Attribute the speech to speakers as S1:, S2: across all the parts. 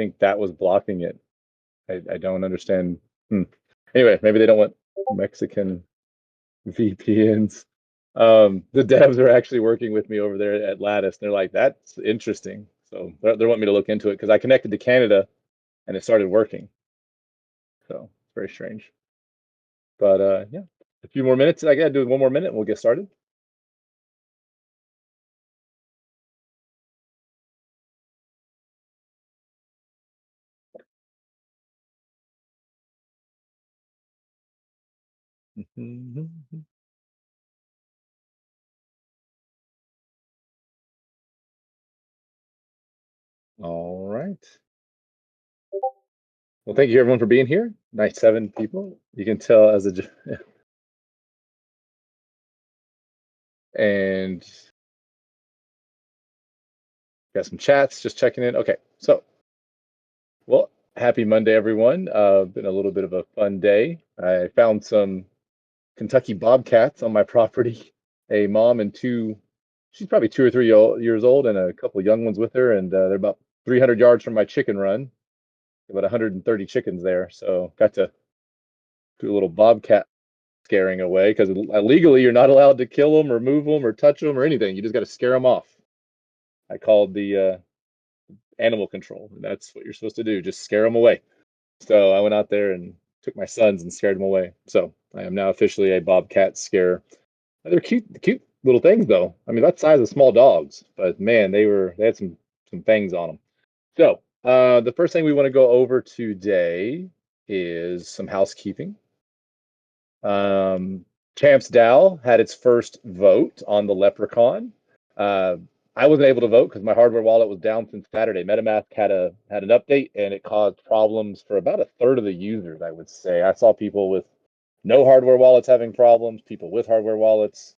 S1: think that was blocking it. I don't understand. Anyway, maybe they don't want Mexican VPNs. The devs are actually working with me over there at Lattice. They're like, that's interesting. So they're wanting me to look into it because I connected to Canada and it started working. So it's very strange. But yeah, a few more minutes. I gotta do 1 more minute and we'll get started. All right. Well, thank you everyone for being here. Nice 7 people. You can tell as a and got some chats, just checking in. Okay, so well, happy Monday, everyone. Been a little bit of a fun day. I found some Kentucky bobcats on my property. A mom and two, she's probably 2 or 3 years old, and a couple of young ones with her, and they're about 300 yards from my chicken run. About 130 chickens there, so got to do a little bobcat scaring away because legally you're not allowed to kill them or move them or touch them or anything. You just got to scare them off. I called the animal control, and that's what you're supposed to do, just scare them away. So I went out there and took my sons and scared them away. So I am now officially a bobcat scarer. They're cute little things though. I mean, that size of small dogs, but man, they had some fangs on them. So the first thing we want to go over today is some housekeeping. Champs Dow had its first vote on the Leprechaun. I wasn't able to vote because my hardware wallet was down since Saturday. MetaMask had an update and it caused problems for about a third of the users, I would say. I saw people with no hardware wallets having problems, people with hardware wallets.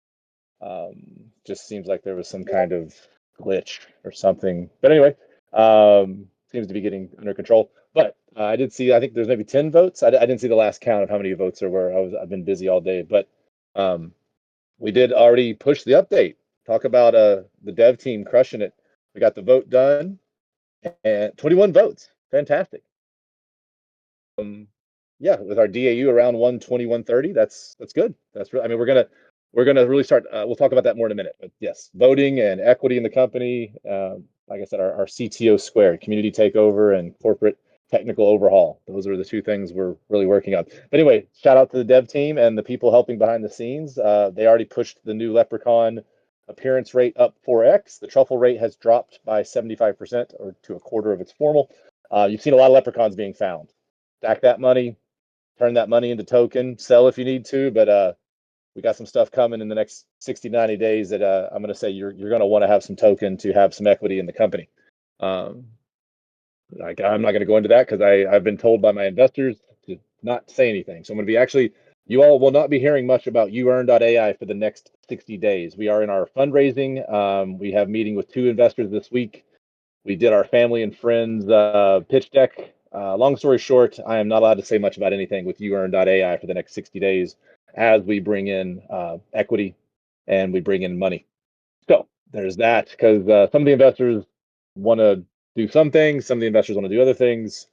S1: Just seems like there was some kind of glitch or something. But anyway, seems to be getting under control. But I did see, I think there's maybe 10 votes. I didn't see the last count of how many votes there were. I've been busy all day, but we did already push the update. Talk about the dev team crushing it. We got the vote done and 21 votes. Fantastic. Yeah, with our DAU around 120, 130, that's good. I mean, we're gonna really start. We'll talk about that more in a minute. But yes, voting and equity in the company. Like I said, our CTO squared, community takeover and corporate technical overhaul. Those are the two things we're really working on. But anyway, shout out to the dev team and the people helping behind the scenes. They already pushed the new Leprechaun appearance rate up 4x. The truffle rate has dropped by 75% or to a quarter of its formal. You've seen a lot of leprechauns being found. Stack that money, turn that money into token, sell if you need to, but we got some stuff coming in the next 60, 90 days that I'm going to say you're going to want to have some token to have some equity in the company. I'm not going to go into that because I've been told by my investors to not say anything. So I'm going to be you all will not be hearing much about YouEarn.ai for the next 60 days. We are in our fundraising. We have meeting with 2 investors this week. We did our family and friends pitch deck. Long story short, I am not allowed to say much about anything with YouEarn.ai for the next 60 days as we bring in equity and we bring in money. So there's that because some of the investors want to do some things, some of the investors want to do other things,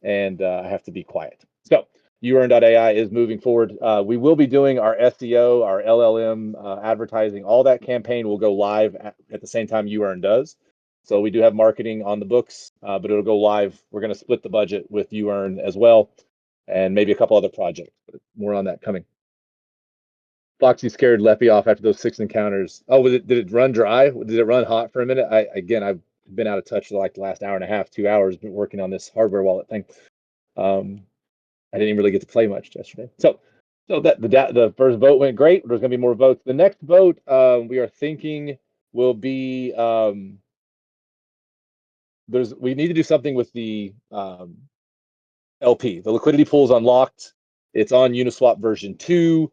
S1: and I have to be quiet. So YouEarn.ai is moving forward. We will be doing our SEO, our LLM advertising, all that campaign will go live at the same time YouEarn does. So we do have marketing on the books, but it'll go live. We're going to split the budget with YouEarn as well, and maybe a couple other projects. But more on that coming. Foxy scared Leppy off after those 6 encounters. Oh, did it run dry? Did it run hot for a minute? I've been out of touch for like the last hour and a half, 2 hours, been working on this hardware wallet thing. I didn't even really get to play much yesterday. So that the first vote went great. There's going to be more votes. The next vote we are thinking will be we need to do something with the LP. The liquidity pool is unlocked. It's on Uniswap version 2.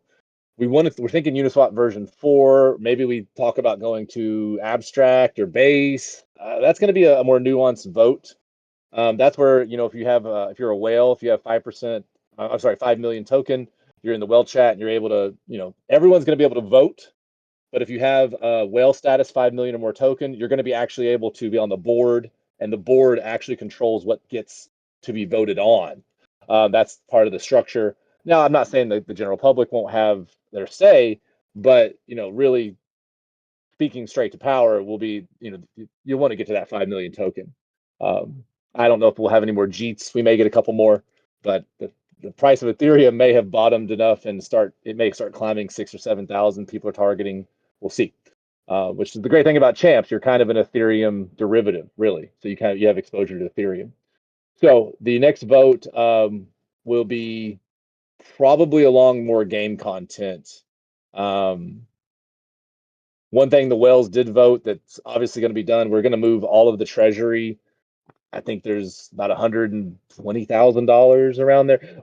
S1: We're thinking Uniswap version 4. Maybe we talk about going to abstract or base. That's going to be a more nuanced vote. That's where, if you're a whale, if you have 5%, I'm sorry, 5 million token, you're in the whale chat and you're able to, everyone's going to be able to vote. But if you have whale status, 5 million or more token, you're going to be actually able to be on the board and the board actually controls what gets to be voted on. That's part of the structure. Now, I'm not saying that the general public won't have their say, but really speaking straight to power will be, you'll want to get to that 5 million token. I don't know if we'll have any more JEETs. We may get a couple more, but the price of Ethereum may have bottomed enough and it may start climbing 6,000 or 7,000. People are targeting. We'll see. Which is the great thing about champs. You're kind of an Ethereum derivative, really. So you have exposure to Ethereum. So the next vote will be probably along more game content. One thing the whales did vote that's obviously going to be done. We're going to move all of the treasury. I think there's about $120,000 around there.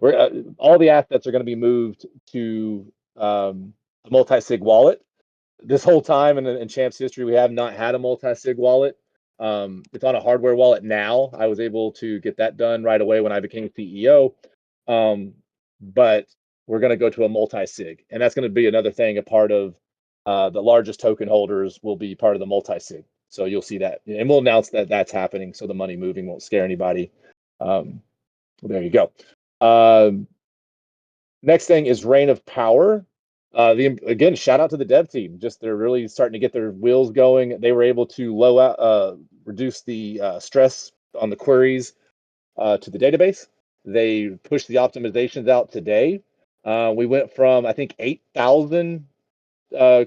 S1: All the assets are going to be moved to a multi-sig wallet. This whole time in Champs history, we have not had a multi-sig wallet. It's on a hardware wallet now. I was able to get that done right away when I became CEO. But we're going to go to a multi-sig, and that's going to be another thing. A part of the largest token holders will be part of the multi-sig. So you'll see that, and we'll announce that that's happening. So the money moving won't scare anybody. There you go. Next thing is Reign of Power. Again, shout out to the dev team. They're really starting to get their wheels going. They were able to reduce the stress on the queries to the database. They pushed the optimizations out today. We went from, I think, 8,000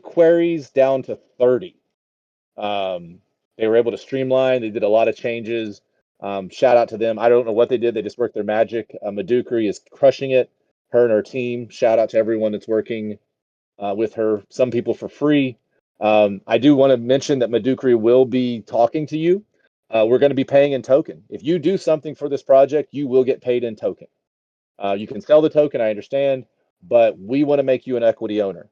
S1: queries down to 30. They were able to streamline. They did a lot of changes. Shout out to them. I don't know what they did. They just worked their magic. Madukri is crushing it. Her and her team. Shout out to everyone that's working with her. Some people for free. I do want to mention that Madukri will be talking to you. We're going to be paying in token. If you do something for this project, you will get paid in token. You can sell the token, I understand, but we want to make you an equity owner.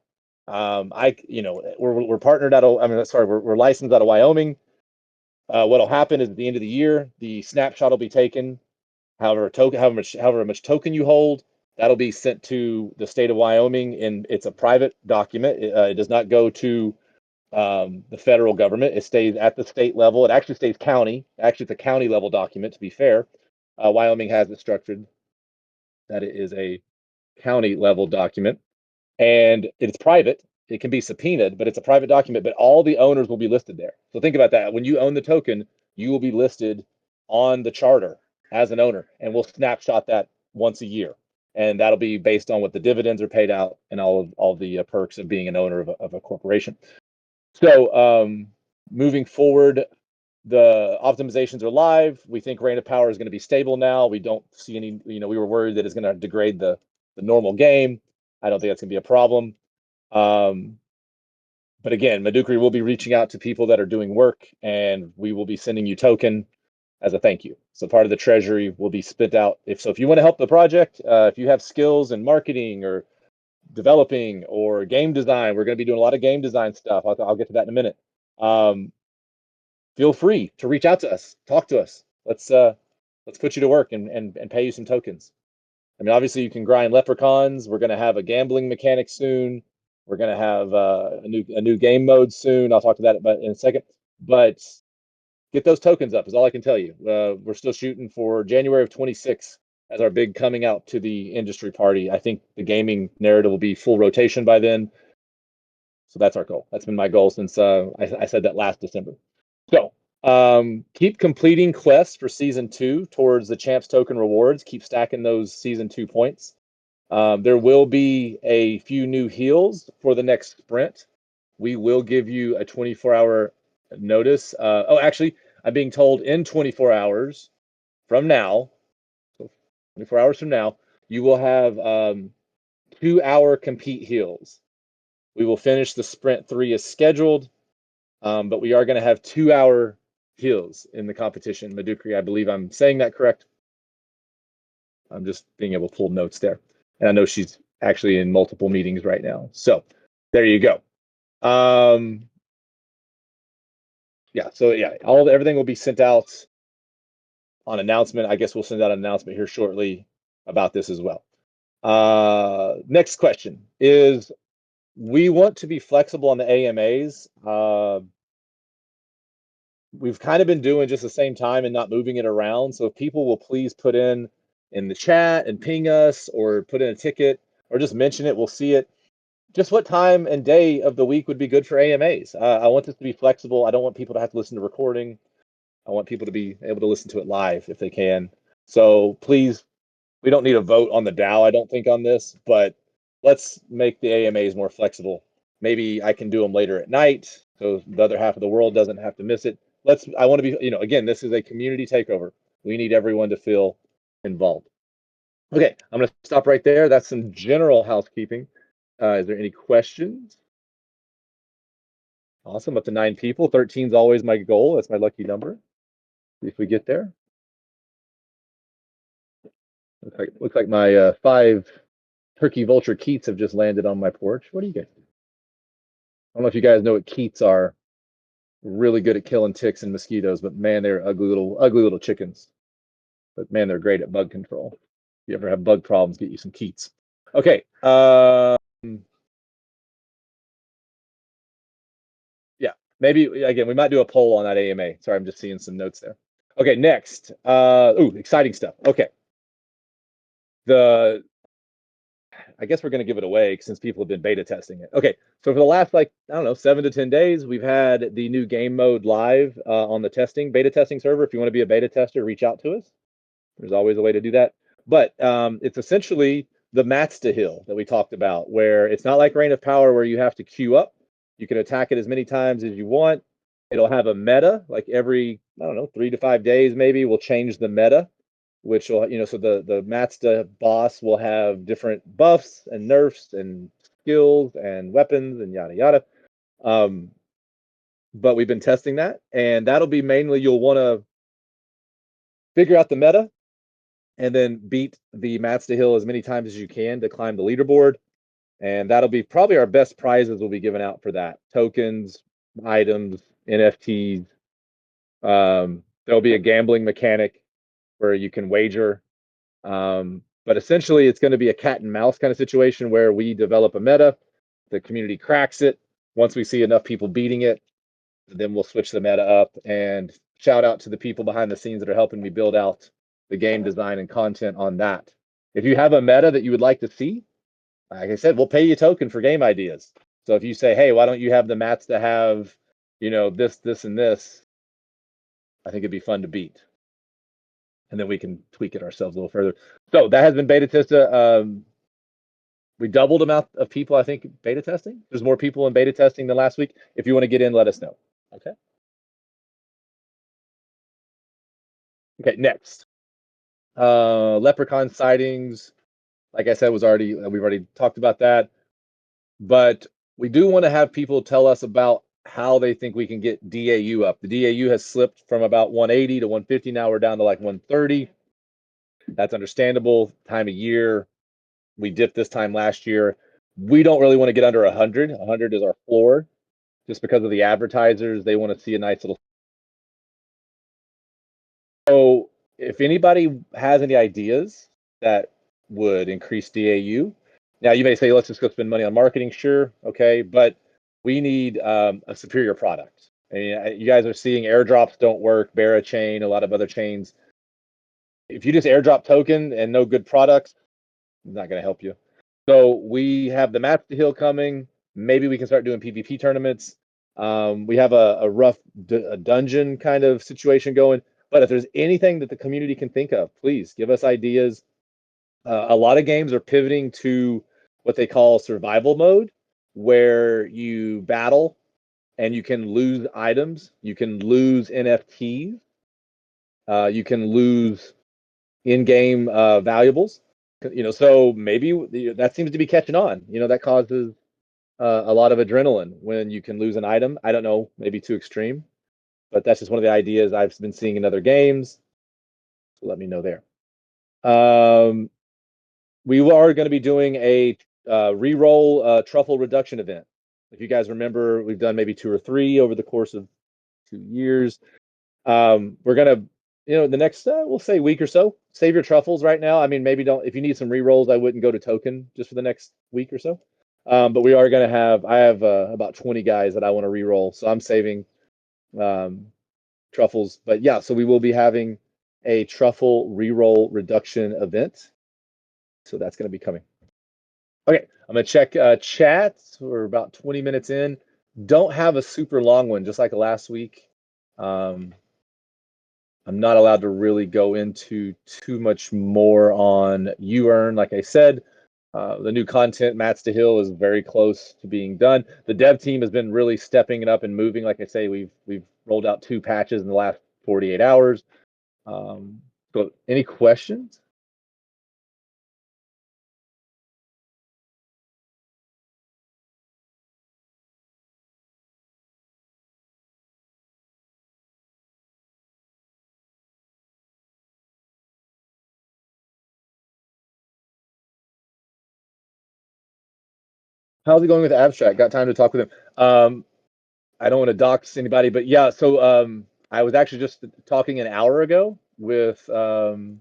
S1: We're partnered out of, we're licensed out of Wyoming. What'll happen is at the end of the year, the snapshot will be taken. However much token you hold, that'll be sent to the state of Wyoming, and it's a private document. It does not go to the federal government. It stays at the state level. It actually stays county. Actually, it's a county level document, to be fair. Wyoming has it structured that it is a county level document, and it's private. It can be subpoenaed, but it's a private document, but all the owners will be listed there. So think about that. When you own the token, you will be listed on the charter as an owner, and we'll snapshot that once a year. And that'll be based on what the dividends are paid out and all the perks of being an owner of a corporation. So moving forward, the optimizations are live. We think Reign of Power is going to be stable now. We don't see any, we were worried that it's going to degrade the normal game. I don't think that's going to be a problem. But again, Madukri will be reaching out to people that are doing work, and we will be sending you token as a thank you. So part of the treasury will be spent out. If you want to help the project, if you have skills in marketing or developing or game design, we're going to be doing a lot of game design stuff. I'll get to that in a minute. Feel free to reach out to us, talk to us. Let's put you to work and pay you some tokens. I mean, obviously you can grind leprechauns. We're going to have a gambling mechanic soon. We're going to have a new game mode soon. I'll talk to that in a second. But get those tokens up is all I can tell you. We're still shooting for January of 26 as our big coming out to the industry party. I think the gaming narrative will be full rotation by then. So that's our goal. That's been my goal since I said that last December. So keep completing quests for season 2 towards the champs token rewards. Keep stacking those season 2 points. There will be a few new heals for the next sprint. We will give you a 24-hour notice. Actually, I'm being told in 24 hours from now, so 24 hours from now, you will have 2-hour compete heals. We will finish the sprint 3 as scheduled, but we are going to have 2-hour heals in the competition. Madukri, I believe I'm saying that correct. I'm just being able to pull notes there. And I know she's actually in multiple meetings right now. So there you go. Everything will be sent out on announcement. I guess we'll send out an announcement here shortly about this as well. Next question is, we want to be flexible on the AMAs. we've kind of been doing just the same time and not moving it around. So if people will please put in the chat and ping us or put in a ticket or just mention it, we'll see it. Just what time and day of the week would be good for AMAs? I want this to be flexible. I don't want people to have to listen to recording. I want people to be able to listen to it live if they can. So please, we don't need a vote on the DAO, I don't think, on this, but let's make the AMAs more flexible. Maybe I can do them later at night so the other half of the world doesn't have to miss it. I want to be, again, this is a community takeover. We need everyone to feel involved. Okay, I'm going to stop right there. That's some general housekeeping. Is there any questions? Awesome, up to 9 people. 13 is always my goal. That's my lucky number. See if we get there. Looks like my 5 turkey vulture keats have just landed on my porch. What do you guys do? I don't know if you guys know what keats are. Really good at killing ticks and mosquitoes, but man, they're ugly little chickens. But man, they're great at bug control. If you ever have bug problems, get you some keats. Okay. Yeah, maybe again we might do a poll on that AMA. Sorry, I'm just seeing some notes there. Okay, next. Exciting stuff. Okay. I guess we're going to give it away since people have been beta testing it. Okay, so for the last, I don't know, 7 to 10 days, we've had the new game mode live on the beta testing server. If you want to be a beta tester, reach out to us. There's always a way to do that. But it's essentially the Matsta Hill that we talked about, where it's not like Reign of Power where you have to queue up. You can attack it as many times as you want. It'll have a meta, like every, I don't know, 3 to 5 days maybe, we'll change the meta, which will, so the Matsta boss will have different buffs and nerfs and skills and weapons and yada yada. But we've been testing that, and that'll be mainly you'll want to figure out the meta and then beat the Matsta Hill as many times as you can to climb the leaderboard. And that'll be probably our best prizes will be given out for that. Tokens, items, NFTs. There'll be a gambling mechanic where you can wager. But essentially, it's going to be a cat and mouse kind of situation where we develop a meta, the community cracks it. Once we see enough people beating it, then we'll switch the meta up. And shout out to the people behind the scenes that are helping me build out the game design and content on that. If you have a meta that you would like to see, like I said, we'll pay you token for game ideas. So if you say, hey, why don't you have the mats to have, this, and this, I think it'd be fun to beat. And then we can tweak it ourselves a little further. So that has been beta tested. We doubled the amount of people, I think, beta testing. There's more people in beta testing than last week. If you want to get in, let us know. Okay. Okay, next. Leprechaun sightings. Like I said, we've already talked about that. But we do want to have people tell us about how they think we can get DAU up. The DAU has slipped from about 180 to 150. Now we're down to like 130. That's understandable. Time of year. We dipped this time last year. We don't really want to get under 100. 100 is our floor just because of the advertisers. They want to see a nice little. So if anybody has any ideas that would increase DAU, now you may say, let's just go spend money on marketing. Sure. Okay. But we need a superior product. I mean, you guys are seeing airdrops don't work, Barachain, a lot of other chains. If you just airdrop token and no good products, it's not going to help you. So we have the Match to Hill coming. Maybe we can start doing PvP tournaments. We have a rough dungeon kind of situation going. But if there's anything that the community can think of, please give us ideas. A lot of games are pivoting to what they call survival mode, where you battle and you can lose items, you can lose NFTs, you can lose in-game valuables. So maybe that seems to be catching on. That causes a lot of adrenaline when you can lose an item. I don't know, maybe too extreme, but that's just one of the ideas I've been seeing in other games. So let me know there. We are going to be doing a reroll truffle reduction event. If you guys remember, we've done maybe 2 or 3 over the course of 2 years. We're going to, the next, we'll say week or so, save your truffles right now. I mean, maybe don't, if you need some rerolls, I wouldn't go to token just for the next week or so. But we are going to I have about 20 guys that I want to reroll. So I'm saving truffles. But yeah, so we will be having a truffle reroll reduction event. So that's going to be coming. Okay, I'm gonna check chat. We're about 20 minutes in. Don't have a super long one, just like last week. Um, I'm not allowed to really go into too much more on YouEarn. Like I said, the new content, Matt's to Hill, is very close to being done. The dev team has been really stepping it up and moving. Like I say, we've rolled out 2 patches in the last 48 hours. So any questions? How's it going with Abstract? Got time to talk with him. I don't want to dox anybody, but yeah, so I was actually just talking an hour ago with the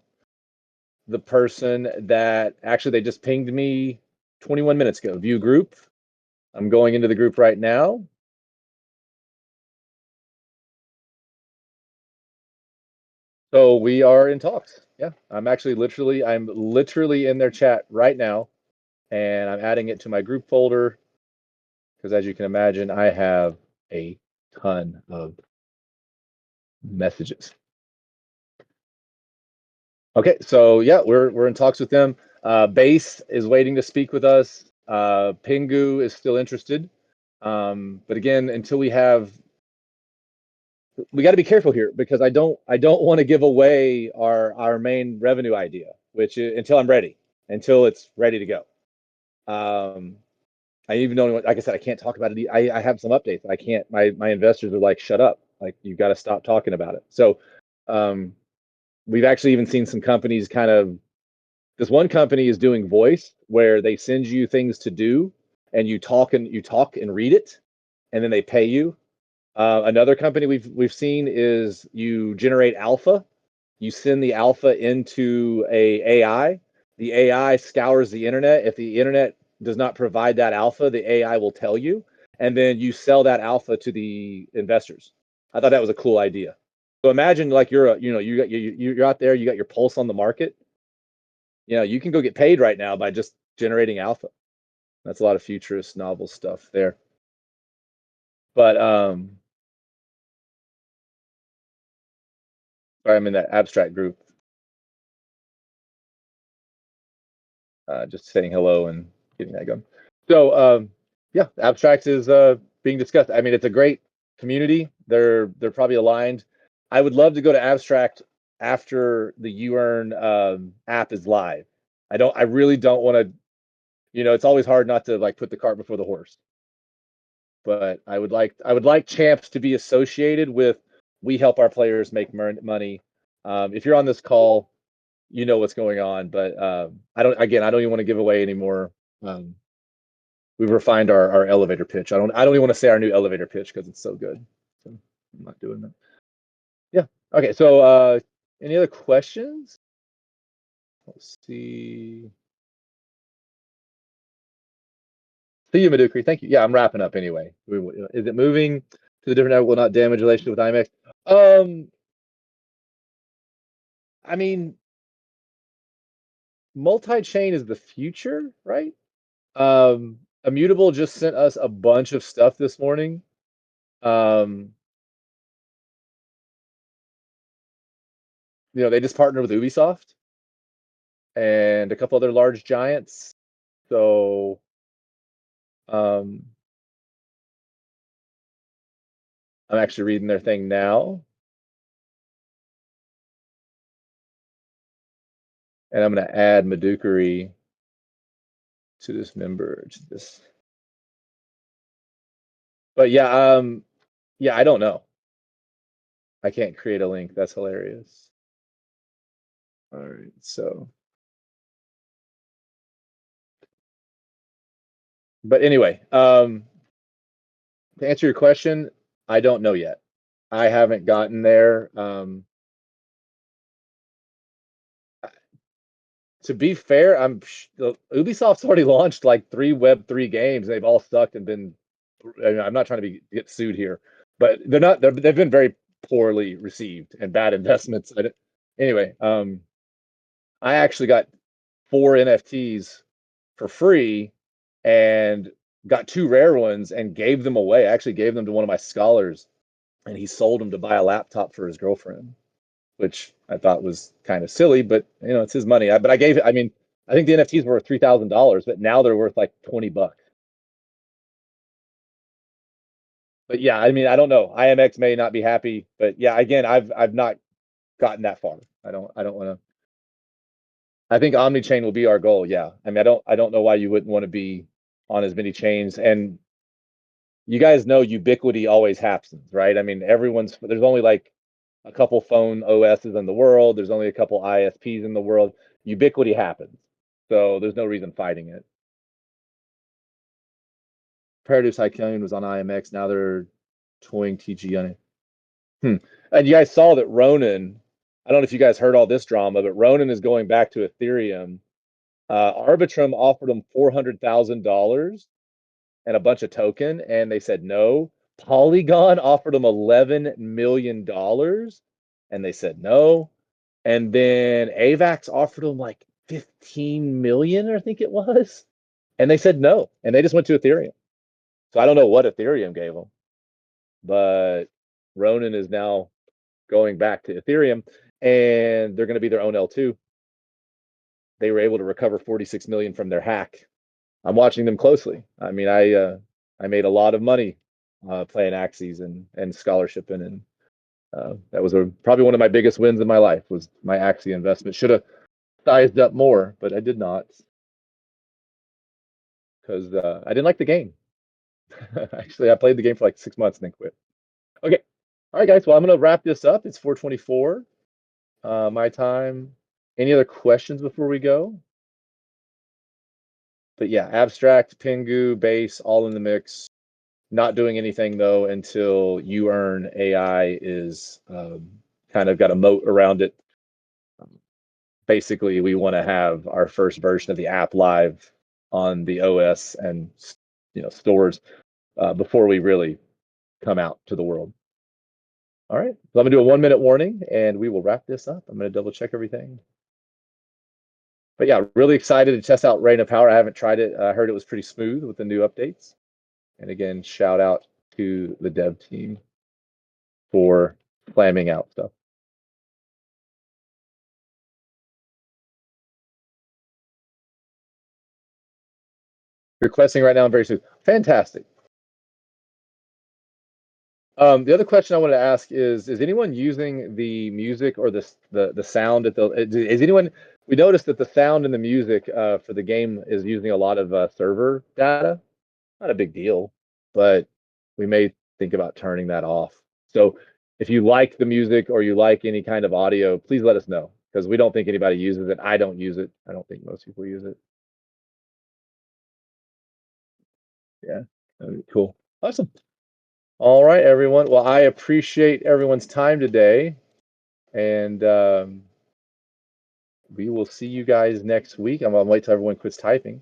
S1: person that actually they just pinged me 21 minutes ago. View group. I'm going into the group right now. So we are in talks. Yeah, I'm literally in their chat right now, and I'm adding it to my group folder because, as you can imagine, I have a ton of messages. Okay, so yeah, we're in talks with them. Base is waiting to speak with us. Pingu is still interested, but again, until we got to be careful here because I don't want to give away our main revenue idea, which is, until it's ready to go. I even know, like I said, I can't talk about it. I have some updates. I can't. My investors are like, shut up. Like you got to stop talking about it. So, um, we've actually even seen some companies kind of. This one company is doing voice where they send you things to do, and you talk and read it, and then they pay you. Another company we've seen is you generate alpha. You send the alpha into a AI. The AI scours the internet. If the internet does not provide that alpha, the AI will tell you, and then you sell that alpha to the investors. I thought that was a cool idea. So imagine like you're out there, you got your pulse on the market. You can go get paid right now by just generating alpha. That's a lot of futurist novel stuff there. But sorry, I'm in that abstract group, just saying hello and getting that going. So yeah, abstract is being discussed. I mean, it's a great community. They're probably aligned. I would love to go to abstract after the YouEarn app is live. I really don't want to. It's always hard not to like put the cart before the horse. But I would like champs to be associated with we help our players make money. If you're on this call, you know what's going on, but I don't even want to give away anymore. We've refined our elevator pitch. I don't even want to say our new elevator pitch because it's so good. So I'm not doing that. Yeah. Okay. So any other questions? Let's see. See you, Madukri. Thank you. Yeah, I'm wrapping up anyway. Is it moving to the different network will not damage relationship with IMX? I mean, multi-chain is the future, right? Immutable just sent us a bunch of stuff this morning. Um, they just partnered with Ubisoft and a couple other large giants. So, um, I'm actually reading their thing now, and I'm going to add Madukari to this member to this. But yeah, I don't know. I can't create a link. That's hilarious. All right, so. But anyway, to answer your question, I don't know yet. I haven't gotten there. To be fair, Ubisoft's already launched like 3 Web3 games. They've all sucked and been. I'm not trying to get sued here, but they're not. They've been very poorly received and bad investments. Anyway, I actually got 4 NFTs for free and got 2 rare ones and gave them away. I actually gave them to one of my scholars, and he sold them to buy a laptop for his girlfriend, which I thought was kind of silly, but it's his money. But I gave it. I mean, I think the NFTs were worth $3,000, but now they're worth like $20. But yeah, I mean, I don't know. IMX may not be happy, but yeah, again, I've not gotten that far. I don't want to. I think omni-chain will be our goal. Yeah. I mean, I don't know why you wouldn't want to be on as many chains. And you guys know ubiquity always happens, right? I mean, there's only like a couple phone OSs in the world. There's only a couple ISPs in the world. Ubiquity happens. So there's no reason fighting it. Paradise Icon was on IMX. Now they're toying TG on it. And you guys saw that Ronin, I don't know if you guys heard all this drama, but Ronin is going back to Ethereum. Arbitrum offered him $400,000 and a bunch of token, and they said no. Polygon offered him $11 million, and they said no. And then AVAX offered him like 15 million, I think it was, and they said no. And they just went to Ethereum. So I don't know what Ethereum gave them, but Ronin is now going back to Ethereum, and they're going to be their own L2. They were able to recover 46 million from their hack. I'm watching them closely. I mean, I made a lot of money playing Axes and scholarshiping, and that was probably one of my biggest wins in my life was my Axie investment. Should have sized up more, but I did not because I didn't like the game. Actually, I played the game for like 6 months and then quit. Okay, all right, guys. Well, I'm gonna wrap this up. It's 4:24 my time. Any other questions before we go? But yeah, abstract, Pingu, base, all in the mix. Not doing anything though until you earn AI is kind of got a moat around it. Basically, we want to have our first version of the app live on the OS and stores before we really come out to the world. All right, so I'm gonna do a 1-minute warning and we will wrap this up. I'm gonna double check everything. But yeah, really excited to test out Rain of Power. I haven't tried it. I heard it was pretty smooth with the new updates. And again, shout out to the dev team for slamming out stuff. Requesting right now and very soon. Fantastic. The other question I wanted to ask is anyone using the music or the sound at is anyone, we noticed that the sound and the music for the game is using a lot of server data. Not a big deal, but we may think about turning that off. So if you like the music or you like any kind of audio, please let us know because we don't think anybody uses it. I don't use it. I don't think most people use it. Yeah, cool. Awesome. All right, everyone. Well, I appreciate everyone's time today, and we will see you guys next week. I'm gonna wait till everyone quits typing.